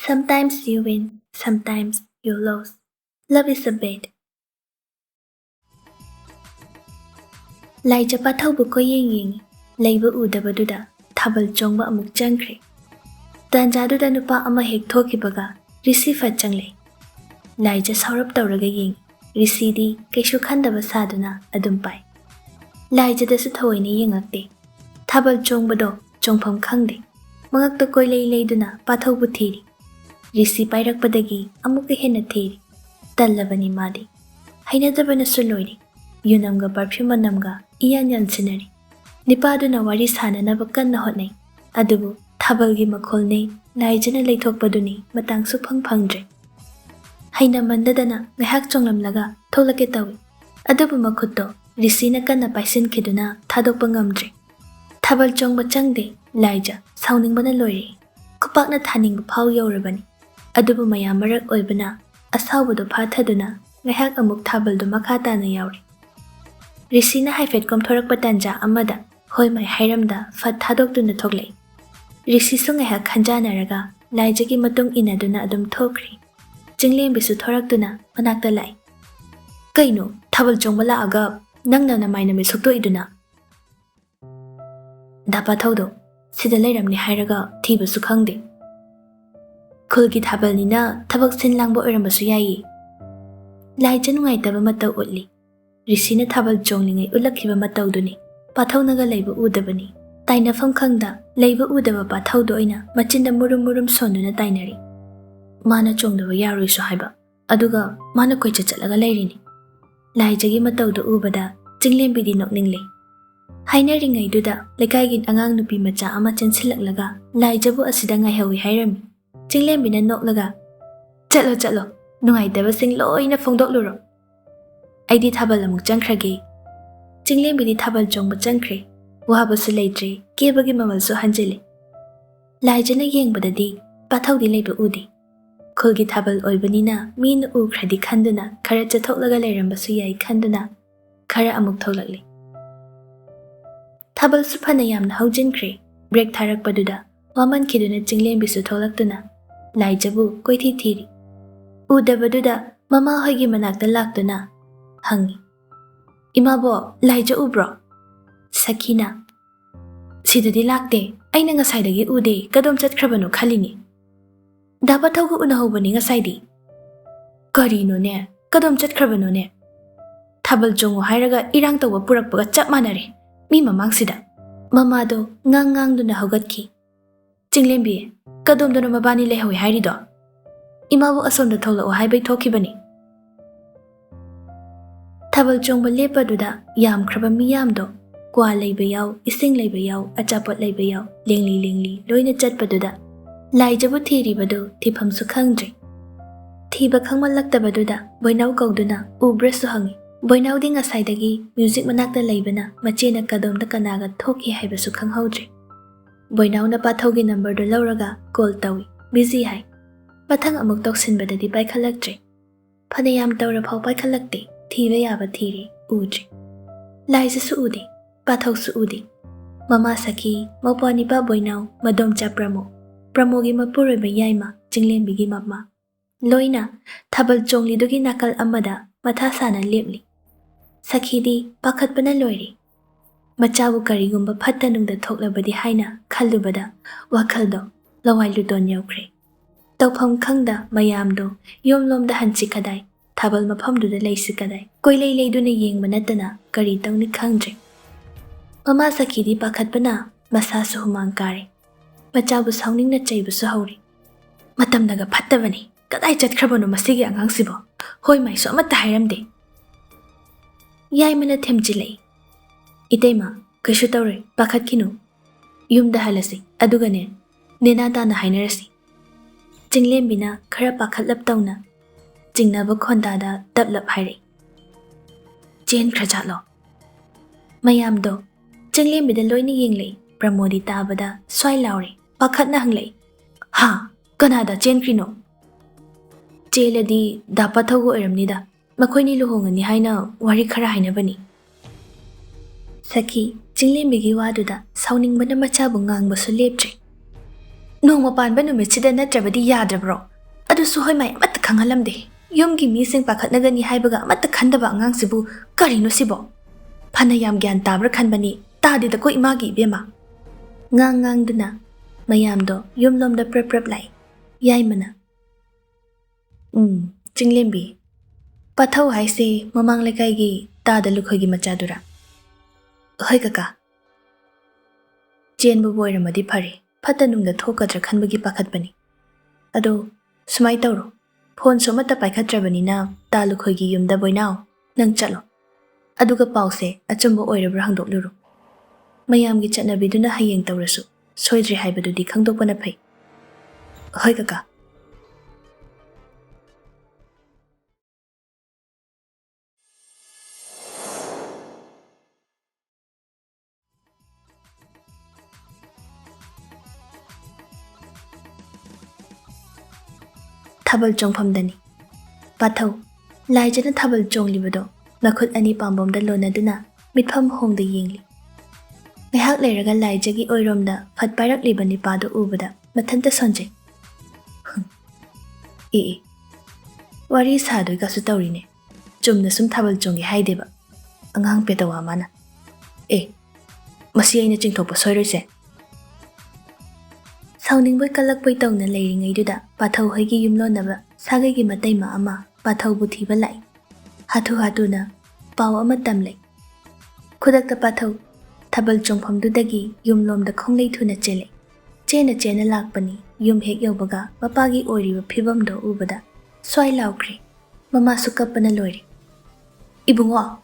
Sometimes you win, sometimes you lose. Love is a bet. Laija pathaubu ko yeng leiba udabaduda thabal chongba amuk changkhre. Tanjaduda nupa ama hek thokibaga risi fa changle. Laija saurap tawraga yeng risidi kaishu khandaba saduna adum pai. Laija dasu thawaina yengakte. Thabal chongbado chongpham khangde. Mangakta koilei leiduna pathaubu thiri. Risi pairakpadagi amuka henna thiri. Tallabani madi. Hainadabana suloiri. Yunamga perfume namga iyan sinari. Nipaduna wari sananaba kanna hotnai. Adubu thabalgi makholne laijana leithokpaduni matangsu phangphangdre. Haina mandadana ngahak chonglamlaga tholake tawi. Adubu makhutto risina kanna paisin khiduna thadokpa ngamdre. Thabal chongba changde laija sauningbana loiri. Kupakna thaningba phau yaurabani. Adubu mayam marak oibana asawado phathaduna ngahak amuk thabaldu makhata na yauri. Risina haifet komthorakpa tanja amada hoi mai hairamda fat thadokduna thoklei. Risi su ngahak khanjanaraga laijagi matung inaduna adum thokri. Jinglembisu thorakduna manakta lai. Kaino thabal chongba laaga nangna namaina me sukto iduna. Dapa thaudo sida leiramni hairaga thibasu khangde. Khulgi thabalnina thabak sin langba oirambasu yayi. Laija nungaitaba mataw utli. Risina thabal chonglingai ulakhiba matawduni pathaunaga leiba udabani. Tainafam khangda leiba udaba pathaudo oina machinda murum murum sonduna tainari. Mana chongdaba yaroisu haiba aduga mana koicha chatlaga leirini. Laijagi matawdo ubada jinglembidi nokningle. Hainaringai duda lekaigin angang nupi macha ama chensilaklaga laijabu asida ngaihawi hairami. Jinglembina noklaga chalo nungaitaba sing loina phongdokluro. Aidi thabal amuk changkhrage. Jinglembidi thabal chongba changkhre. Wahabasu leitre kebagi mamalsu hanjile. Laijana yengbadadi pathaudi leiba udi. Khulgi thabal oibanina min ukhradi khanduna khara chathoklaga leirambasu yai khanduna khara amuk tholakle. Thabal su phana yamna haujinkre. Break tharakpaduda waman khiduna jinglembisu tholaktuna laijabu koithi thiri. Udabaduda mama hoigi manakta laktuna hangi. Imabo laija ubro? Sakina. Sidadi lakte aina ngasaidagi ude kadom chatkrabano khalini. Dapa thaugu unahobani ngasaidi. Karino ne kadom chatkrabano ne. Thabal chongo hairaga irang tawba purakpaga chap manare. Mi mamangsida. Mamado ngang duna hogatki. Jinglembi kadom duna mabani lehawi hairido. Imabu asonda thola o haibai thokibani. Thabal chongba lepaduda yam khraba miyamdo kwa leiba yaw ising leiba yaw achapot leiba yaw lengli loina chatpaduda laijabu thiribadu thiphamsu khangdre. Thiba khangmallaktabaduda boinaw kauduna ubrasu hangi. Boinaw di ngasaidagi music manakta leibana machena kadomda kanaga thoki haibasu khanghaudre. Boinaw na pathaugi number do lauraga call tawi busy hai. Pathang amuk toksinbadadi paikhalakdre. Phanayam tawra phau paikhalakte. Thiba yaba thiri udre. Laisa su udi pathau su udi. Mama saki mapani pa boinaw madom cha pramogi mapuroiba yaima jinglembigi mama. Loina thabal chonglidugi nakal amada matha sana lepli. Sakidi pakhatpana loiri. Machabu karigumba phattanungda thoklabadi haina khallubada wakhaldo lawai ludon yaukre. Tawpham khangda mayamdo yomlomda hanchi kadai. Thabal maphamduda leisi kadai. Koilei leiduna yengba natana kari tawni khangdre. Mama sakidi pakhatpana masasu humang kare. Machabu sauningna chaibusu hauri. Matamnaga phattabani. Kadai chatkrabano masigi angangsibo. Hoi maiso amata hairamde. Yaimana themjilei. Itema kaishu tawre pakhatkinu. Yumda halasi adugane nenata na hainarasi. Jinglembina khara pakhatlap tawna. Jingnaba khondada tablap haire. Jen khrajalo. Mayamdo jinglembida loina yenglei pramodi tabada swai laure pakhatna hanglei. Ha kanada jen krino. Jeladi dapa thaugo oiramnida makhoini luhongani haina wari khara hainabani. Saki jinglembigi waduda sauningbana machabu ngangbasu leptre. Nongma panba numitida natrabadi yadrabro. Adusu hoy may amatta khanghalamde. Yumgi mising pakhatnagani haibaga amatta khandaba angangsibu karino sibo. Phanayam gyan tabra khanbani tadida ko imagi ibema. Ngang duna mayamdo yumlomda prep lai. Yaimana. Chinglembi. Pathau haise mamang lekaigi tada lukhogi machadura. Hoy kaka. Chen bu boiramadi phare. Phatanungda thokadra khanbagi pakhatbani. Ado sumai tawro. Phone somata paikhatrabani na talukhogi yumda boinao nang chalo. Aduga pause achumbo oirabra hangdokluru. Mayamgi chatnabiduna hayeng tawrasu. Soidre haibadudi khangdokpana phai. Hoy kaka. Thabal chongphamdani. Pathau laijana thabal chonglibado nakhut ani pambomda lonaduna mitpham hongda yengli. Ngahak leiraga laijagi oiromda phatpairakliba nipado ubada mathanta sonje. Wari sadoi kasu tawrine. Chumna sum thabal chongi haideba. Angang petawa mana. Masi aina chingthokpa soiroise. Sauningboy kalakboy tawna leiringaiduda pathau hoigi yumlonaba sagagi mataima ama pathau bu thiba lai. Hatuna paw ama tamlai. Khudakta pathau thabal chongphamdudagi yumlomda khonglei thuna chele. Chena lakpani yum hek yobaga mapagi oiriba phibamdo ubada swai laukre. Mama sukapana loiri. Ibungo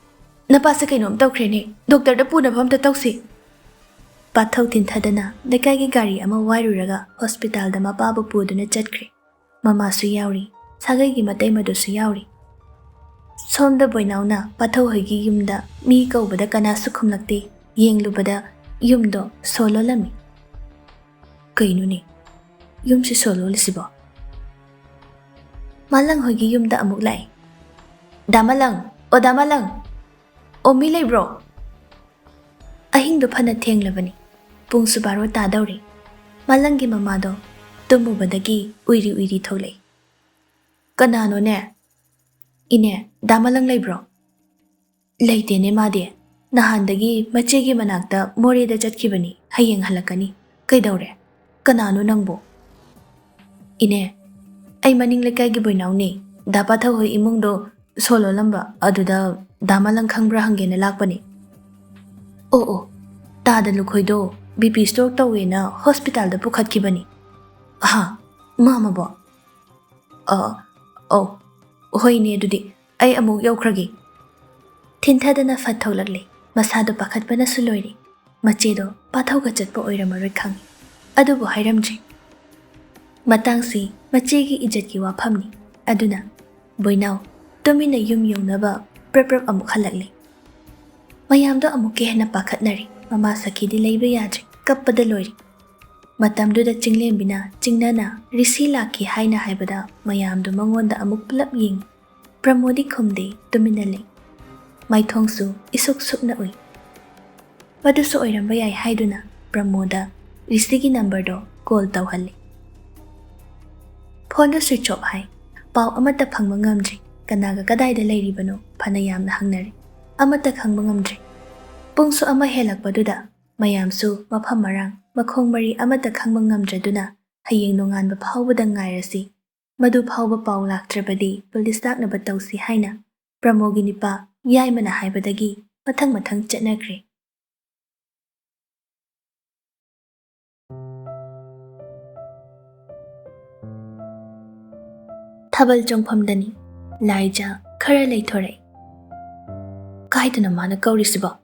napasa kainom tawkrene doctor da puna phamta tawsi. Pathau tinthadana lekaigi gari ama wairuraga hospital da mapabu puduna chatkre. Mama su yauri sagagi mataimadu su yauri. Somda boinauna pathau hoigi yumda mi kaubada kana sukhumlakte yenglubada yumdo solo lami. Kainuni yumsi solo lisibo. Malang hoigi yumda amuk lai. Damalang o mi lai bro. Ahing do phana thenglabani. Pung subaro tadauri. Malangi mamado tumubadagi uiri tholei. Kanano ne? Ine damalang lai bro. Laite ne made. Nahandagi machegi manakta moreda chatkibani hayeng halakani. Kaidaure. Kanano nangbo. Ine ay maning lekagi boinaw ni. Dapat hoi imong do solo lamba aduda damalang khangbra hangena lakpani. Oo. Tada lukhoy do BP stroke tawena hospital da pukhatkibani. Mama bo. Hoi ne adudi ay amuk yaukragi. Tinthadana fatholagle masado pakhatpana suloiri. Machedo pathauga chatpa oiramaroi khangi. Adubo hairamji. Matangsi machegi ijatki wafamni. Aduna boinaw tumina yum yongnaba prep amuk halakle. Mayamdo amuk hena pakhatnari. Mama sakidi leiba yadri kappada loiri. Matamduda chinglembina chingnana risi laki haina haibada mayamdo mangonda amuk pulap ying. Pramodi khumde tumina le. Maithongsu isuk sukna ui. Wadusu oiramba yai haiduna Pramoda risigi number do call tawhalle. Phone do switch off hai. Paw amata phangma ngamdri. Kanaga kadaida leiribano phanayamna hangnari. Amata khangba ngamdri. Pungsu ama helakpaduda mayamsu mafam marang makhong mari amata khangba ngamdraduna hayeng nonganba phawbada ngairasi madu phawba paw laktrabadi police taknaba tawsi haina Pramogi nipa yaimana haibadagi mathang chatnakre. Thabal chongphamdani laija khara leithore. Kaidana mana kaurisiba.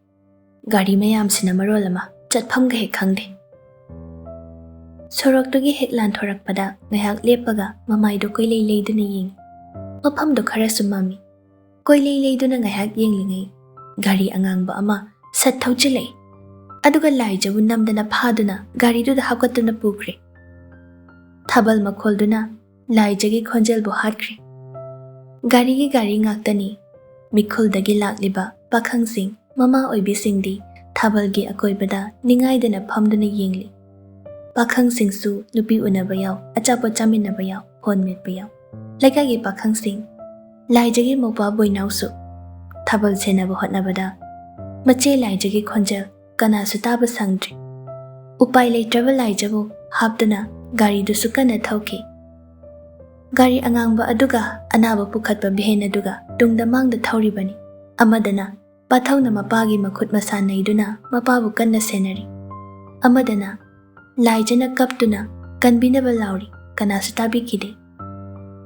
Gari mayamsina marolama chatphamga hek khangde. Soroktogi hek lanthorakpada ngahak lepaga mamaido koilei leiduna yeng. Mafamdo khara sumami. Koilei leiduna ngahak yenglingai. Gari angangba ama sat thauchilei. Aduga laijabu namdana phaduna gari duda hapkatuna pukre. Thabal makholduna laijagi khonjel bu hatkre. Gari ngaktani mikhuldagi lakliba pakhangsing mama oibisingdi thabalgi akoibada ningaidana phamduna yengli. Pakhangsingsu nupi unaba yaw, achapot chaminaba yaw, phone metba yaw. Laikagi pakhangsing, laijagi mopa boinausu, thabal senaba hotnabada, mache laijagi khonjel, kanasu taba sangdri. Upai leitraba laijabu haptuna gari dusu kana thauki. Gari angangba aduga anaba pukhatba bihen aduga tungda mangda thauribani. Amadana pathawna mapagi makhut masa naiduna mapabu kanna senari. Amadana laijana kaptuna kanbinaba lauri kanasu tabikide.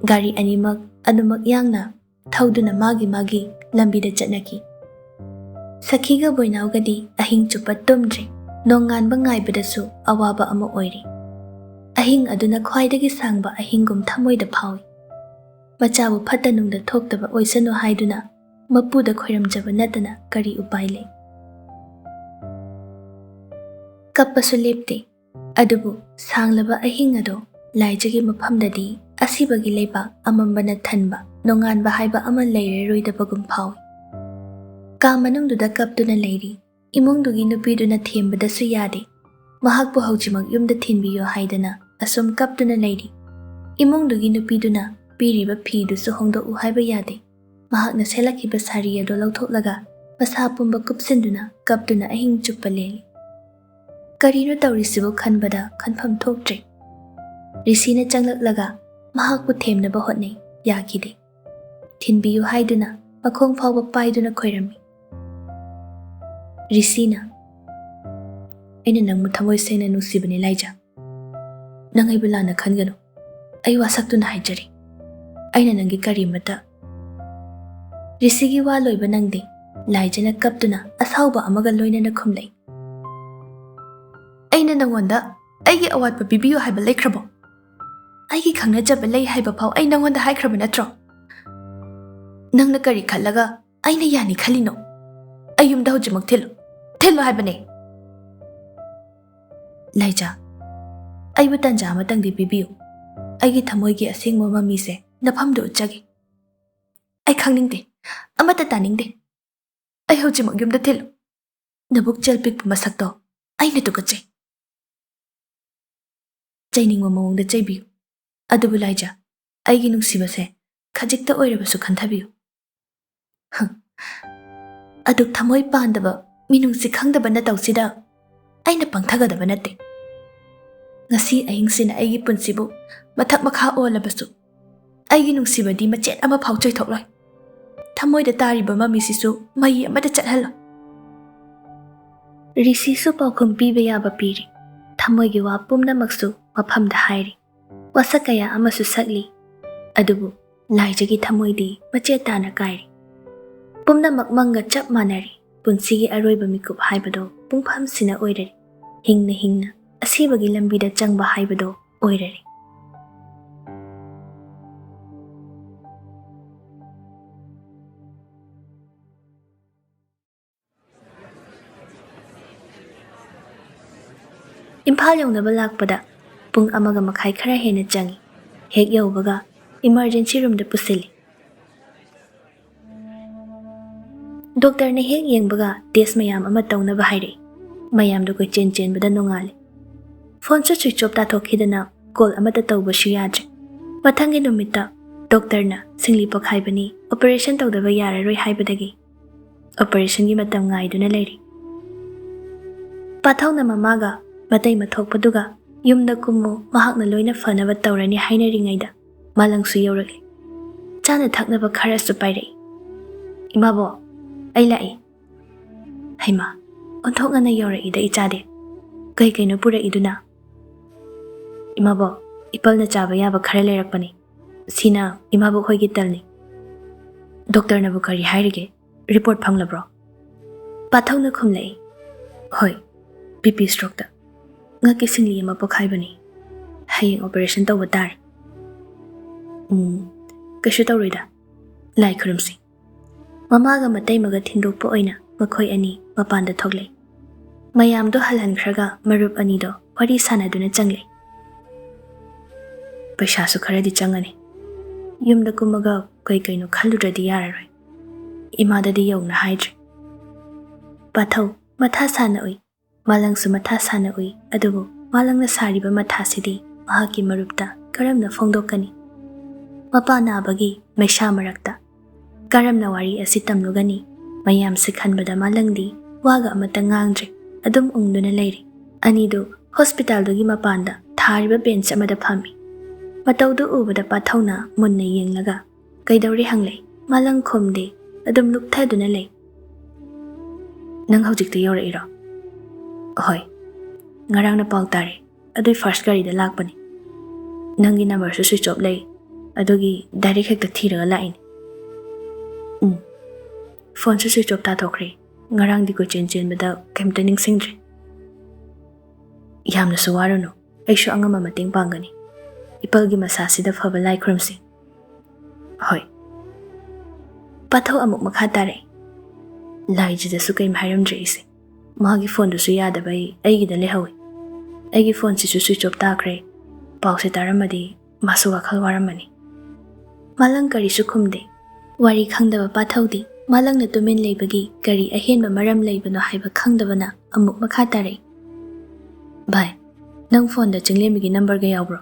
Gari animak adumak yangna thauduna magi lambida chatnaki. Sakhiga boinaugadi ahing chupa tumdri. Nonganba ngaibadasu awaba ama oiri. Ahing aduna khwaidagi sangba ahingum thamoida phawi. Machabu phatanungda thoktaba oisanu haiduna mapuda khoiramjaba natana kari upai le. Kappasu lepte adubu sanglaba ahing ado laijagi maphamdadi asibagi leiba amambana thanba nonganba haiba ama leireroidabagum phawi. Ka manungduda kaptuna leiri. Imungdugi nupiduna thembadasu yade. Mahakpu haujimak yumda thinbiyo haidana asum kaptuna leiri. Imungdugi nupiduna piriba phidusu hongdoku haiba yade. Mahakna selakiba sari ado lauthoklaga masa pumba kupsinduna kaptuna ahing chuppa leli. Karino taurisibu khanbada khanpham thoktre. Risina changlaklaga mahakpu themnaba hotnai yakide. Thinbiyo haiduna makhong phawba paiduna khoirami. Risina, aina nangmu thamoi sena nusibani laija. Nangai bulana khangano. Ai wasaktuna haijari. Aina nangi karimata. Risigi wa loiba nangde. Laijana kaptuna asauba amaga loinana khumlai. Aina nangonda aigi awatpa bibiyo haiba laikhrabo. Aigi khangnajaba lai haiba phau ai nangonda haikraba natro. Nangna kari khallaga aina yani khalino. Ayumda hojimak thilo. Thilo haibane. Laija, aibu tanja amatangdi bibiyo. Aigi thamoigi asingmo mami se nafamdu uchagi. Ai khangningde, amata taningde. Ai hojimak yumda thilo. Nabuk chelpik masakto, aina tukachai. Chainingwa mawongda chaibiyo. Adubu laija, aigi nungsibase khajikta oirabasu khanthabiyo. Aduk thamoi pandaba minungsi khangdaba na tawsida aina pangthagadaba natte. Ngasi ahingsina aigi punsibu mathak makha olabasu aigi nungsibadi machet ama phau choithokloi. Thamoida tariba mamisisu mai amada chathallo. Risisu paukhum piba yaba piri. Thamoigi wa pumnamaksu maphamda hairi. Wasakaya amasu sakli. Adubu laijagi thamoidi machet tana kairi. Pumnamak manga chap manari. Punsigi aroiba mikup haibado pungpham sina oirari. Hingna asibagi lambida changba haibado oirari. Imphal yawnaba lakpada pung amaga makhai khara hena changi. Hek yawbaga emergency room da pusili. Doctor ne hek yengbaga test mayam ama tawnaba haire. Mayam do koi chen bada nongale. Phone su switch off ta thokhidana call amata tawbasu yadre. Mathangi numita doctor na singli pakhaibani operation tawdaba yararoi haibadagi. Operation gi matam ngaiduna leiri. Pathawna mamaga matai mathokpaduga yumda kumu mahakna loina fanaba tawrani hainaringaida malangsu yawragli. Chana thaknaba kharasu pairei. Imabo ai lai. Haima, onthokna na yawraida ichade. Kai kaino pura iduna. Imabo, ipalna chaba yaba khara leirakpani. Sina imabo hoigi talni. Doctor nabu kari hairige. Report phanglabro. Pathawna khumlei. Hoi, BP stroke da. Ngaki singli ama pokhaibani. Hayeng operation tawba tare. Kashu tawrida. Lai khuramsi. Mamaga matay maga thindokpa oina makhoi ani mapanda thoklei. Mayamdo halhankhraga marup anido wari sanaduna changlei. Paishasu kharadi changani. Yumda kumaga kai kaino khaludradi yararoi. Imadadi yawna haidre. Pathaw matha sana oi. Malangsu matha sana oi. Adubu malangna sariba mathasidi mahaki marupta karamna phongdokkani. Mapa nabagi maisha marakta karamna wari asi tamlugani. Mayam se khanbada malangdi waga amata ngangdre adum ungduna leiri. Anidu hospital dogi mapanda thariba bench amada phami. Mataudu ubada pathawna munna yenglaga kaidawri hanglei. Malang khomde adum lukthaduna lei. Nang hojikta yora'iro? Hoi, ngarang na paw tare adui first gari da lakpani. Nangi number su switch off lei adugi direct hekta thiraga lain. Phone su switch off ta thokre ngarang di ko chen bada kemta ningsingdre. Yamna su warano aishu angama mating pangani. Ipalgi masasida phaba lai krumsi. Hoi. Pathaw amuk makha tare. Lai jida su kai mairamdre ise. Magi phone du su yada bai aigi da lehawi. Aigi phone si su switch off takre. Pause taramadi masu wakhal waramani. Malang kari su khumde. Wari khangdaba pathawdi malang na tumin leibagi kari ahenba maram leibano haiba khangdabana amuk makha tare. Bye. Nang phone da chinglembigi number ga yawbro.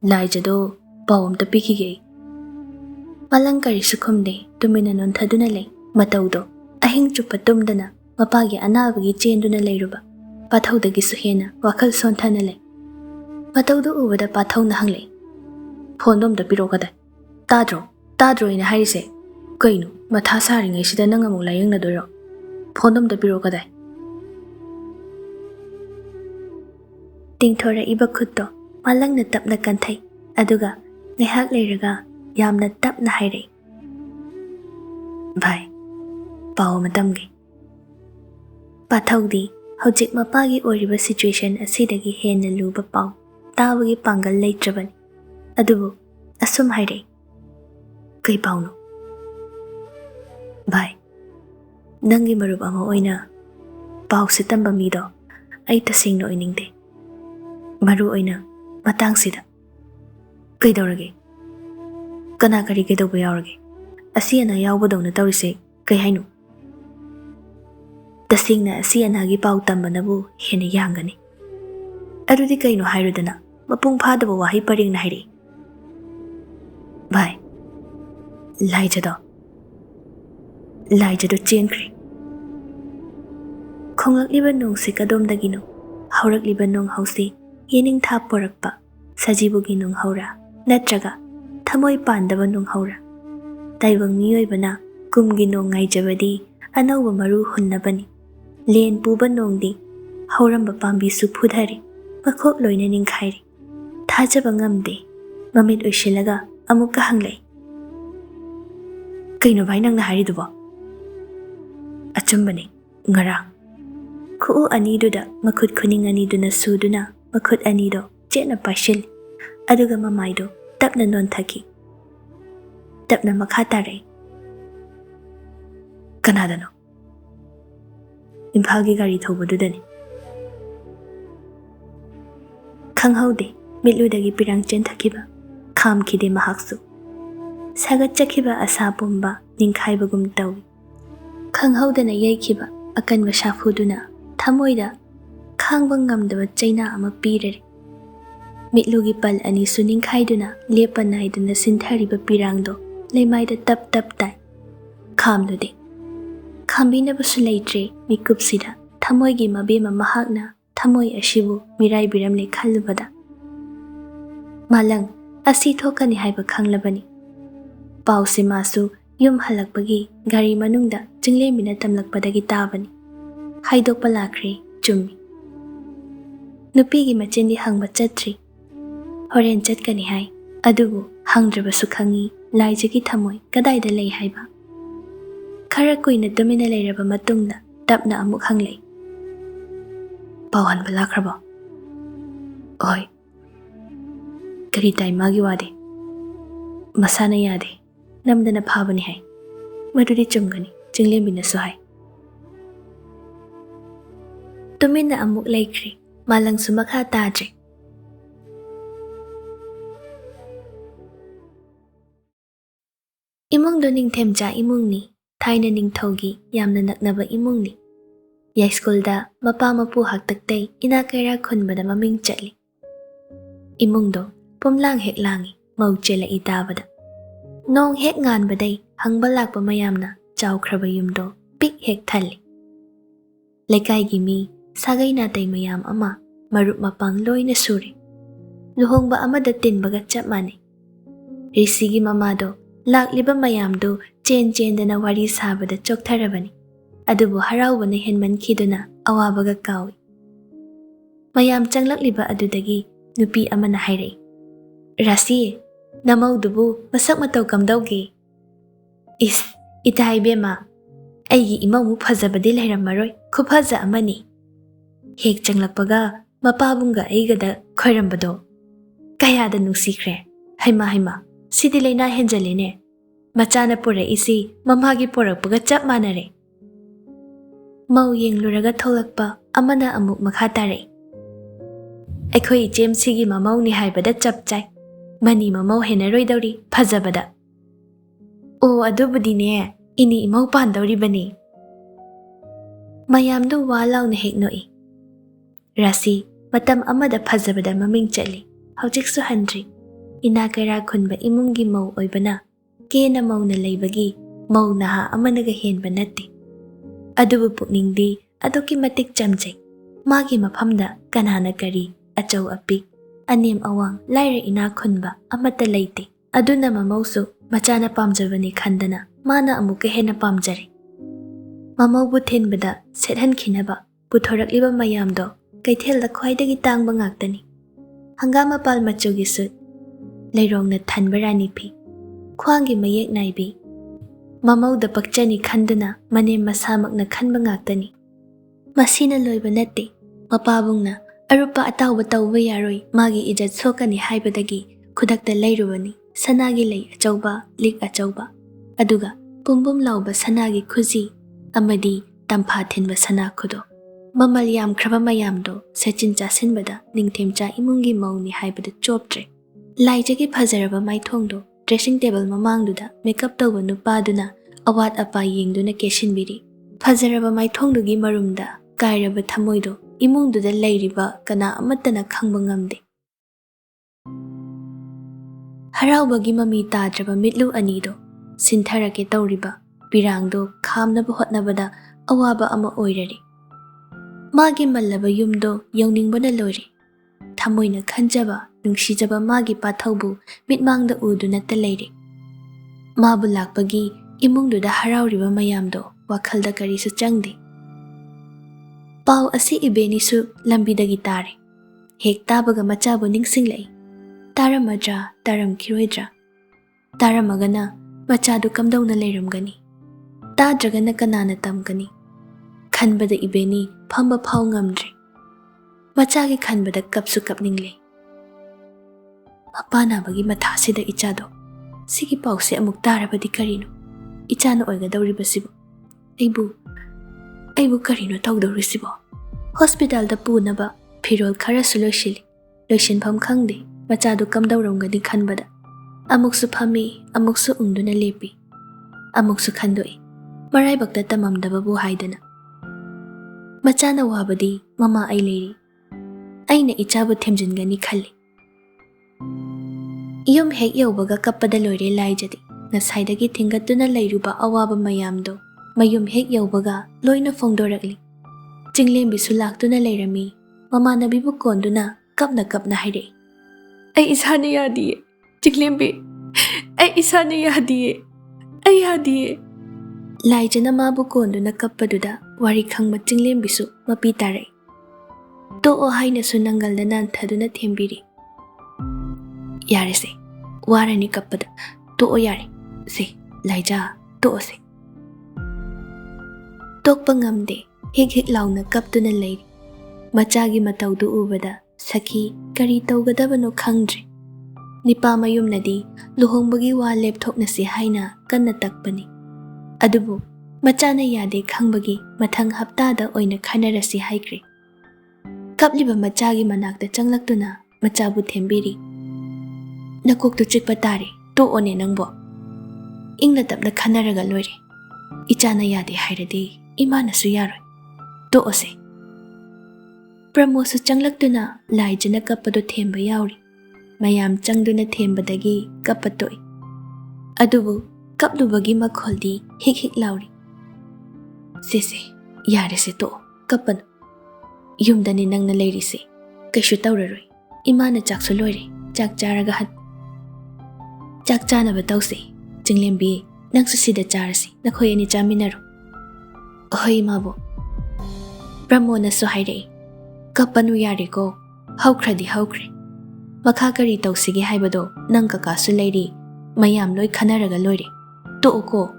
Lai jado pawam ta pikige. Malang kari su khumde tumina non thaduna lei. Matawdo ahing chupa tumdana mapagi anabagi chenduna leiruba. Pathawdagi su hena wakhal sonthana lei. Matawdo ubada pathawna hanglei. Phone dom da piro kada. Tadro ina harise. Kainu matha saringai sida nang amuk layengna doiro. Phone dom da piro kada. Tingthora iba khutto malang na tapna kanthai. Aduga ngahak leiraga yamna tapna hairei. Bye. Paw matamgi. Pathawdi hojik mapagi oriba situation asidagi henna luba paw tabagi pangal leitrabani. Adubu asum hairei. Kai pawno. Bye. Nangi marub ama oina paw sitamba mido ay tasingno iningde. Maru oina matang sida. Kaidawrage. Kana kari kaidawba yawrage. Asi ana yawbadawna tawrise kai hainu. Tasingna asi anagi paw tambanabu hena yangani. Adudi kaino hairudana mapung phadaba wahi paring na hairi. Bye. Laijado chenkri. Khonglak liba nong se kadom dagino. Haurak liba nong hausi yening tha porakpa. Sajibugi nong haura. Natraga thamoy pandaba nong haura. Taibang miyoy bana kumgi nong ngaijabadi anawba maru hunnabani. Len puba nong di hauramba pambi su phudhari. Makhok loina ningkhairi. Thajaba ngamde. Mamit uishilaga amuka hanglay. Kaino bai nang na hari dubo? Achumbani, ngarang. Kuu aniduda makut kuning aniduna suduna makut anido jena pashil. Aduga mamaido tapna non thaki. Tapna makhatare. Kanada no. Imphalgi gari thobadudani. Khanghaude mitludagi pirang chen thakiba. Kham khide mahaksu. Sagat chakhiba asa pumba ningkhaibagum tawi. Khanghaudana yaikiba akanba shafuduna thamoida khangba ngamdaba chaina ama pirare. Mitlugi pal ani su ningkhaiduna lepa naiduna sinthariba pirangdo leimaida tap tai. Khamlude. Khambinaba su leitre mikupsida thamoigi mabema mahakna thamoi ashibu mirai biramle khallubada. Malang asi thokani haiba khanglabani. Pause masu yum halakpagi gari manungda jinglembina tamlakpadagi tabani. Haidokpa lakre chummi. Nupigi machindi hangba chatri. Horen chatkani hai. Adubu hangdrabasu khangi laijagi thamoi kadaida lei haiba. Khara kuina tumina leiraba matungda tapna amuk hanglei. Pawan balakrabo. Oi. Kari taimagi wade. Masana yade. Namdana phabani hai. Madudi chumgani jinglembina su hai. Tumina amuk laikri malang sumakha tadre. Imung do ningthem cha imung ni thaina ningthogi yamna naknaba imung ni. ꯌꯥꯏꯁ꯭ꯀꯨꯜꯗ ꯃꯄꯥ ꯃꯄꯨ ꯍꯥꯛꯇꯛꯇꯩ ꯏꯅꯥ ꯀꯩꯔꯥꯛ ꯈꯨꯟꯕꯗ ꯃꯃꯤꯡ ꯆꯠꯂꯤ꯫ ꯏꯃꯨꯡꯗꯣ ꯄꯨꯝꯂꯥꯡ ꯍꯦꯛ ꯂꯥꯡꯏ ꯃꯧ ꯆꯦꯜꯂꯛꯏ ꯇꯥꯕꯗ꯫ ꯅꯣꯡ ꯍꯦꯛ ꯉꯥꯟꯕꯗꯩ ꯍꯪꯕ ꯂꯥꯛꯄ ꯃꯌꯥꯝꯅ ꯆꯥꯎꯈ꯭ꯔꯕ ꯌꯨꯝꯗꯣ ꯄꯤꯛ ꯍꯦꯛ ꯊꯜꯂꯤ꯫ ꯂꯩꯀꯥꯏꯒꯤ ꯃꯤ ꯁꯥꯒꯩ ꯅꯥꯇꯩ ꯃꯌꯥꯝ ꯑꯃ ꯃꯔꯨꯞ ꯃꯄꯥꯡ ꯂꯣꯏꯅ ꯁꯨꯔꯦ꯫ ꯂꯨꯍꯣꯡꯕ ꯑꯃꯗ ꯇꯤꯟꯕꯒ ꯆꯞ ꯃꯥꯟꯅꯩ꯫ ꯔꯤꯁꯤꯒꯤ ꯃꯃꯥꯗꯣ ꯂꯥꯛꯂꯤꯕ ꯃꯌꯥꯝꯗꯨ ꯆꯦꯟ ꯆꯦꯟꯗꯅ ꯋꯥꯔꯤ ꯁꯥꯕꯗ ꯆꯣꯛꯊꯔꯕꯅꯤ꯫ ꯑꯗꯨꯕꯨ ꯍꯔꯥꯎꯕꯅ ꯍꯦꯟꯃꯟꯈꯤꯗꯨꯅ ꯑꯋꯥꯕꯒ ꯀꯥꯎꯏ꯫ ꯃꯌꯥꯝ ꯆꯪꯂꯛꯂꯤꯕ ꯑꯗꯨꯗꯒꯤ ꯅꯨꯄꯤ ꯑꯃꯅ ꯍꯥꯏꯔꯛꯏ, "ꯔꯥꯁꯤ, ꯅꯃꯧꯗꯨꯕꯨ ꯃꯁꯛ ꯃꯇꯧ ꯀꯝꯗꯧꯒꯦ?" "ꯏꯁ, ꯏꯇꯥ ꯏꯕꯦꯝꯃ, ꯑꯩꯒꯤ ꯏꯃꯧꯃꯨꯛ ꯐꯖꯕꯗꯤ ꯂꯩꯔꯝꯃꯔꯣꯏ, ꯈꯨꯐꯖ ꯑꯃꯅꯤ꯫ ꯍꯦꯛ ꯆꯪꯂꯛꯄꯒ ꯃꯄꯥꯕꯨꯡꯒ ꯑꯩꯒꯗ ꯈꯣꯏꯔꯝꯕꯗꯣ ꯀꯌꯥꯗ ꯅꯨꯡꯁꯤꯈ꯭ꯔꯦ꯫ ꯍꯩꯃꯥ ꯍꯩꯃꯥ, ꯁꯤꯗꯤ ꯂꯩꯅꯥ ꯍꯦꯟꯖꯜꯂꯦꯅꯦ꯫ ꯃꯆꯥꯅ ꯄꯨꯔꯛꯏꯁꯤ ꯃꯃꯥꯒꯤ ꯄꯣꯔꯛꯄꯒ ꯆꯞ ꯃꯥꯟꯅꯔꯦ." ꯃꯧ ꯌꯦꯡꯂꯨꯔꯒ ꯊꯣꯛꯂꯛꯄ ꯑꯃꯅ ꯑꯃꯨꯛ ꯃꯈꯥ ꯇꯥꯔꯛꯏ, "ꯑꯩꯈꯣꯏ ꯏꯆꯦꯝꯁꯤꯒꯤ ꯃꯃꯧꯅꯤ ꯍꯥꯏꯕꯗ ꯆꯞ ꯆꯥꯏ꯫ ꯃꯅꯤ ꯃꯃꯧ ꯍꯦꯟꯅꯔꯣꯏꯗꯧꯔꯤ ꯐꯖꯕꯗ." "ꯑꯣ, ꯑꯗꯨꯕꯨꯗꯤꯅꯦ, ꯏꯅꯤ ꯏꯃꯧ ꯄꯥꯟꯗꯧꯔꯤꯕꯅꯤ." ꯃꯌꯥꯝꯗꯨ ꯋꯥ ꯂꯥꯎꯅ ꯍꯦꯛ ꯅꯣꯛꯏ꯫ ꯔꯥꯁꯤ ꯃꯇꯝ ꯑꯃꯗ ꯐꯖꯕꯗ ꯃꯃꯤꯡ ꯆꯠꯂꯤ, ꯍꯧꯖꯤꯛꯁꯨ ꯍꯟꯗ꯭ꯔꯤ꯫ ꯏꯅꯥ ꯀꯩꯔꯥꯛ ꯈꯨꯟꯕ ꯏꯃꯨꯡꯒꯤ ꯃꯧ ꯑꯣꯏꯕꯅ ꯀꯦꯅ ꯃꯧꯅ ꯂꯩꯕꯒꯤ ꯃꯧ ꯅꯍꯥ ꯑꯃꯅꯒ ꯍꯦꯟꯕ ꯅꯠꯇꯦ꯫ ꯑꯗꯨꯕꯨ ꯄꯨꯛꯅꯤꯡꯗꯤ ꯑꯗꯨꯛꯀꯤ ꯃꯇꯤꯛ ꯆꯝꯖꯩ꯫ ꯃꯥꯒꯤ ꯃꯐꯝꯗ ꯀꯅꯥꯅ ꯀꯔꯤ, ꯑꯆꯧ ꯑꯄꯤꯛ, ꯑꯅꯦꯝ ꯑꯋꯥꯡ, ꯂꯥꯏꯔ ꯏꯅꯥꯛ ꯈꯨꯟꯕ ꯑꯃꯠꯇ ꯂꯩꯇꯦ꯫ ꯑꯗꯨꯅ ꯃꯃꯧꯁꯨ ꯃꯆꯥꯅ ꯄꯥꯝꯖꯕꯅꯤ ꯈꯟꯗꯅ ꯃꯥꯅ ꯑꯃꯨꯛꯀ ꯍꯦꯟꯅ ꯄꯥꯝꯖꯔꯦ꯫ ꯃꯃꯧꯕꯨ ꯊꯤꯟꯕꯗ ꯁꯦꯠꯍꯟꯈꯤꯅꯕ ꯄꯨꯊꯣꯔꯛꯂꯤꯕ ꯃꯌꯥꯝꯗꯣ ꯀꯩꯊꯦꯜꯗ ꯈ꯭ꯋꯥꯏꯗꯒꯤ ꯇꯥꯡꯕ ꯉꯥꯛꯇꯅꯤ꯫ ꯍꯪꯒꯥꯝ ꯃꯄꯥꯜ ꯃꯆꯨꯒꯤ ꯁꯨꯠ, ꯂꯩꯔꯣꯡꯅ ꯊꯟꯕ ꯔꯥꯅꯤ ꯐꯤ, ꯈ꯭ꯋꯥꯡꯒꯤ ꯃꯌꯦꯛ ꯅꯥꯏꯕꯤ, ꯃꯃꯧꯗ ꯄꯛꯆꯅꯤ ꯈꯟꯗꯨꯅ ꯃꯅꯦꯝ ꯃꯁꯥꯃꯛꯅ ꯈꯟꯕ ꯉꯥꯛꯇꯅꯤ꯫ ꯃꯁꯤꯅ ꯂꯣꯏꯕ ꯅꯠꯇꯦ꯫ ꯃꯄꯥꯕꯨꯡꯅ ꯑꯔꯨꯞꯄ ꯑꯇꯥꯎꯕ ꯇꯧꯕ ꯌꯥꯔꯣꯏ, ꯃꯥꯒꯤ ꯏꯖꯠ ꯁꯣꯛꯀꯅꯤ ꯍꯥꯏꯕꯗꯒꯤ ꯈꯨꯗꯛꯇ ꯂꯩꯔꯨꯕꯅꯤ ꯁꯅꯥꯒꯤ ꯂꯩ ꯑꯆꯧꯕ, ꯂꯤꯛ ꯑꯆꯧꯕ, ꯑꯗꯨꯒ ꯄꯨꯝꯕꯨꯝ ꯂꯥꯎꯕ ꯁꯅꯥꯒꯤ ꯈꯨꯖꯤ ꯑꯃꯗꯤ ꯇꯝꯐꯥ ꯊꯤꯟꯕ ꯁꯅꯥ ꯈꯨꯗꯣꯞ꯫ ꯃꯃꯜ ꯌꯥꯝꯈ꯭ꯔꯕ ꯃꯌꯥꯝꯗꯣ ꯁꯦꯠꯆꯤꯟ ꯆꯥꯁꯤꯟꯕꯗ ꯅꯤꯡꯊꯦꯝꯆꯥ ꯏꯃꯨꯡꯒꯤ ꯃꯧꯅꯤ ꯍꯥꯏꯕꯗ ꯆꯣꯞꯇ꯭ꯔꯦ꯫ ꯂꯥꯏꯖꯒꯤ ꯐꯖꯔꯕ ꯃꯥꯏꯊꯣꯡꯗꯣ ꯗ꯭ꯔꯦꯁꯤꯡ ꯇꯦꯕꯜ ꯃꯃꯥꯡꯗꯨꯗ ꯃꯦꯀꯞ ꯇꯧꯕ ꯅꯨꯄꯥꯗꯨꯅ ꯑꯋꯥꯠ ꯑꯄꯥ ꯌꯦꯡꯗꯨꯅ ꯀꯦꯁꯤꯟꯕꯤꯔꯤ꯫ ꯐꯖꯔꯕ ꯃꯥꯏꯊꯣꯡꯗꯨꯒꯤ ꯃꯔꯨꯝꯗ ꯀꯥꯏꯔꯕ ꯊꯃꯣꯏꯗꯣ ꯏꯃꯨꯡꯗꯨꯗ ꯂꯩꯔꯤꯕ ꯀꯅꯥ ꯑꯃꯠꯇꯅ ꯈꯪꯕ ꯉꯝꯗꯦ꯫ ꯍꯔꯥꯎꯕꯒꯤ ꯃꯃꯤ ꯇꯥꯗ꯭ꯔꯕ ꯃꯤꯠꯂꯨ ꯑꯅꯤꯗꯣ ꯁꯤꯟꯊꯔꯛꯀꯦ ꯇꯧꯔꯤꯕ ꯄꯤꯔꯥꯡꯗꯣ ꯈꯥꯝꯅꯕ ꯍꯣꯠꯅꯕꯗ ꯑꯋꯥꯕ ꯑꯃ ꯑꯣꯏꯔꯔꯤ꯫ ꯃꯥꯒꯤ ꯃꯜꯂꯕ ꯌꯨꯝꯗꯣ ꯌꯧꯅꯤꯡꯕꯅ ꯂꯣꯏꯔꯦ꯫ ꯊꯃꯣꯏꯅ ꯈꯟꯖꯕ ꯅꯨꯡꯁꯤꯖꯕ ꯃꯥꯒꯤ ꯄꯥꯊꯧꯕꯨ ꯃꯤꯠꯃꯥꯡꯗ ꯎꯗꯨꯅꯇ ꯂꯩꯔꯦ꯫ ꯃꯥꯕꯨ ꯂꯥꯛꯄꯒꯤ ꯏꯃꯨꯡꯗꯨꯗ ꯍꯔꯥꯎꯔꯤꯕ ꯃꯌꯥꯝꯗꯣ ꯋꯥꯈꯜꯗ ꯀꯔꯤꯁꯨ ꯆꯪꯗꯦ꯫ ꯄꯥꯎ ꯑꯁꯤ ꯏꯕꯦꯅꯤꯁꯨ ꯂꯝꯕꯤꯗꯒꯤ ꯇꯥꯔꯦ꯫ ꯍꯦꯛ ꯇꯥꯕꯒ ꯃꯆꯥꯕꯨ ꯅꯤꯡꯁꯤꯡꯂꯛꯏ꯫ ꯇꯥꯔꯝꯃꯗ꯭ꯔꯥ, ꯇꯥꯔꯝꯈꯤꯔꯣꯏꯗ꯭ꯔꯥ? ꯇꯥꯔꯝꯃꯒꯅ ꯃꯆꯥꯗꯨ ꯀꯝꯗꯧꯅ ꯂꯩꯔꯝꯒꯅꯤ? ꯇꯥꯗ꯭ꯔꯒꯅ ꯀꯅꯥꯅ ꯇꯝꯒꯅꯤ? ꯈꯟꯕꯗ ꯏꯕꯦꯅꯤ ꯐꯝꯕ ꯐꯥꯎ ꯉꯝꯗ꯭ꯔꯦ꯫ ꯃꯆꯥꯒꯤ ꯈꯟꯕꯗ ꯀꯞꯁꯨ ꯀꯞꯅꯤꯡꯂꯦ꯫ ꯃꯄꯥ ꯅꯥꯕꯒꯤ ꯃꯊꯥꯁꯤꯗ ꯏꯆꯥꯗꯣ, ꯁꯤꯒꯤ ꯄꯥꯎꯁꯦ ꯑꯃꯨꯛ ꯇꯥꯔꯕꯗꯤ ꯀꯔꯤꯅꯣ? ꯏꯆꯥꯅ ꯑꯣꯏꯒꯗꯧꯔꯤꯕꯁꯤꯕꯨ ꯑꯩꯕꯨ ꯀꯔꯤꯅꯣ ꯇꯧꯗꯧꯔꯤꯁꯤꯕꯣ? ꯍꯣꯁꯄꯤꯇꯥꯜꯗ ꯄꯨꯅꯕ ꯐꯤꯔꯣꯜ ꯈꯔꯁꯨ ꯂꯣꯏꯁꯤꯜꯂꯤ꯫ ꯂꯣꯏꯁꯤꯟꯐꯝ ꯈꯪꯗꯦ ꯃꯆꯥꯗꯨ ꯀꯝꯗꯧꯔꯝꯒꯅꯤ ꯈꯟꯕꯗ꯫ ꯑꯃꯨꯛꯁꯨ ꯐꯝꯃꯤ, ꯑꯃꯨꯛꯁꯨ ꯎꯪꯗꯨꯅ ꯂꯦꯞꯄꯤ꯫ ꯑꯃꯨꯛꯁꯨ ꯈꯟꯗꯣꯛꯏ, ꯃꯔꯥꯏꯕꯛꯇ ꯇꯝꯃꯝꯗꯕꯕꯨ ꯍꯥꯏꯗꯅ꯫ ꯃꯆꯥꯅ ꯋꯥꯕꯗꯤ ꯃꯃꯥ ꯑꯩ ꯂꯩꯔꯤ꯫ ꯑꯩꯅ ꯏꯆꯥꯕꯨ ꯊꯦꯝꯖꯤꯟꯒꯅꯤ ꯈꯜꯂꯤ꯫ ꯌꯨꯝ ꯍꯦꯛ ꯌꯧꯕꯒ ꯀꯞꯄꯗ ꯂꯣꯏꯔꯦ ꯂꯥꯏꯖꯗꯤ꯫ ꯉꯁꯥꯏꯗꯒꯤ ꯊꯤꯡꯒꯠꯇꯨꯅ ꯂꯩꯔꯨꯕ ꯑꯋꯥꯕ ꯃꯌꯥꯝꯗꯣ ꯃꯌꯨꯝ ꯍꯦꯛ ꯌꯧꯕꯒ ꯂꯣꯏꯅ ꯐꯣꯡꯗꯣꯔꯛꯂꯤ꯫ ꯆꯤꯡꯂꯦꯝꯕꯤꯁꯨ ꯂꯥꯛꯇꯨꯅ ꯂꯩꯔꯝꯃꯤ꯫ ꯃꯃꯥꯟꯅꯕꯤꯕꯨ ꯀꯣꯟꯗꯨꯅ ꯀꯞꯅ ꯀꯞꯅ ꯍꯥꯏꯔꯛꯏ, "ꯑꯩ ꯏꯁꯥꯅ ꯌꯥꯗꯤꯌꯦ, ꯆꯤꯡꯂꯦꯝꯕꯤ, ꯑꯩ ꯏꯁꯥꯅ ꯌꯥꯗꯤꯌꯦ, ꯑꯩ ꯌꯥꯗꯤꯌꯦ." ꯂꯥꯏꯖꯅ ꯃꯥꯕꯨ ꯀꯣꯟꯗꯨꯅ ꯀꯞꯄꯗꯨꯗ ꯋꯥꯔꯤ ꯈꯪꯕ ꯆꯤꯡꯂꯦꯝꯕꯤꯁꯨ ꯃꯄꯤ ꯇꯥꯔꯛꯏ꯫ ꯇꯣꯛꯑꯣ ꯍꯥꯏꯅꯁꯨ ꯅꯪꯒꯜꯗ ꯅꯥꯟꯊꯗꯨꯅ ꯊꯦꯝꯕꯤꯔꯤ꯫ "ꯌꯥꯔꯦꯁꯦ, ꯋꯥꯔꯅꯤ ꯀꯞꯄꯗ, ꯇꯣꯛꯑꯣ ꯌꯥꯔꯦ, ꯁꯦ ꯂꯥꯏꯖꯥ, ꯇꯣꯛꯑꯁꯦ." ꯇꯣꯛꯄ ꯉꯝꯗꯦ, ꯍꯤꯛ ꯍꯤꯛ ꯂꯥꯎꯅ ꯀꯞꯇꯨꯅ ꯂꯩꯔꯤ꯫ ꯃꯆꯥꯒꯤ ꯃꯇꯧꯗꯨ ꯎꯕꯗ ꯁꯈꯤ ꯀꯔꯤ ꯇꯧꯒꯗꯕꯅꯣ ꯈꯪꯗ꯭ꯔꯦ꯫ ꯅꯤꯄꯥ ꯃꯌꯨꯝꯅꯗꯤ ꯂꯨꯍꯣꯡꯕꯒꯤ ꯋꯥ ꯂꯦꯞꯊꯣꯛꯅꯁꯤ ꯍꯥꯏꯅ ꯀꯟꯅ ꯇꯛꯄꯅꯤ꯫ ꯑꯗꯨꯕꯨ ꯃꯆꯥꯅ ꯌꯥꯗꯦ ꯈꯪꯕꯒꯤ ꯃꯊꯪ ꯍꯞꯇꯥꯗ ꯑꯣꯏꯅ ꯈꯟꯅꯔꯁꯤ ꯍꯥꯏꯈ꯭ꯔꯦ꯫ ꯀꯞꯂꯤꯕ ꯃꯆꯥꯒꯤ ꯃꯅꯥꯛꯇ ꯆꯪꯂꯛꯇꯨꯅ ꯃꯆꯥꯕꯨ ꯊꯦꯝꯕꯤꯔꯤ꯫ "ꯅꯀꯣꯛꯇꯨ ꯆꯤꯛꯄ ꯇꯥꯔꯦ, ꯇꯣꯛꯑꯣꯅꯦ ꯅꯪꯕꯣ. ꯏꯪꯅ ꯇꯞꯅ ꯈꯟꯅꯔꯒ ꯂꯣꯏꯔꯦ. ꯏꯆꯥꯅ ꯌꯥꯗꯦ ꯍꯥꯏꯔꯗꯤ ꯏꯃꯥꯅꯁꯨ ꯌꯥꯔꯣꯏ. to'ose. Pramosu changlakduna laijana kappado themba yauri. Mayam changduna thembadagi kappatoi. Adubu kaplubagi makholdi hik hik lauri. Sese, yare se to, kappanu. Yumdani nangna leiri se, kaishu tauraroi. Imana chaksu loire, chak charaga hat. Chak chana batau se, chinglembi, nangsu sida charasi, nakhoy ani chaminaru. Hoy mabo. Pramona so haire. Kappanu yare ko, haukradi haukre. Makakari tausige haibado, nang kakasu leiri, mayam loy khanaraga loire. To ko.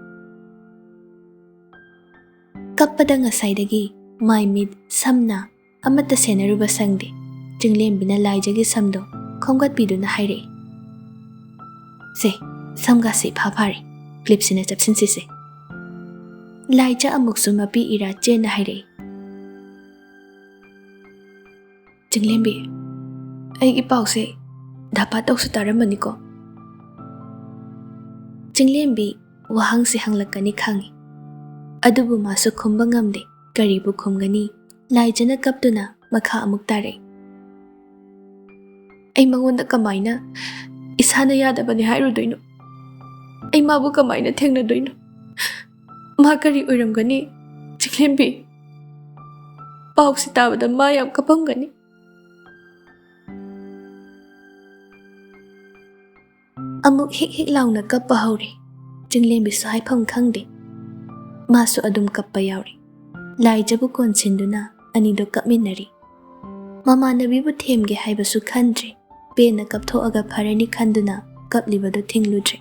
Kappada ngasaidagi, mai mid, samna, amata senaruba sangde. Chinglembi laijagi samdo, khongat bidu na haire. Se, samga se phapare, clipsina chapsin se. Laija amuksu mapi ira chen na haire. Chinglembi, aigi pause, dapa tausu taramani ko. Chinglembi, wahang si hanglakani khangi. Adubu masu khumba ngamde, karibu khumgani, laijana kaptuna makha amuk tare. Ay mangonda kamaina, isana yadabani hairudoino. Ay mabu kamaina thengnadoino. Makari uiramgani, Chinglembi. Pau si tabada mayam kapamgani. Amuk hik hik launa kappa haure. Chinglembi su haifam khangde. Masu adum kappa yauri. Laijabu konsinduna anido kapminari. Mamanabibu themge haibasu khandre. Pena kapthoaga pharani khanduna kaplibado thingludre.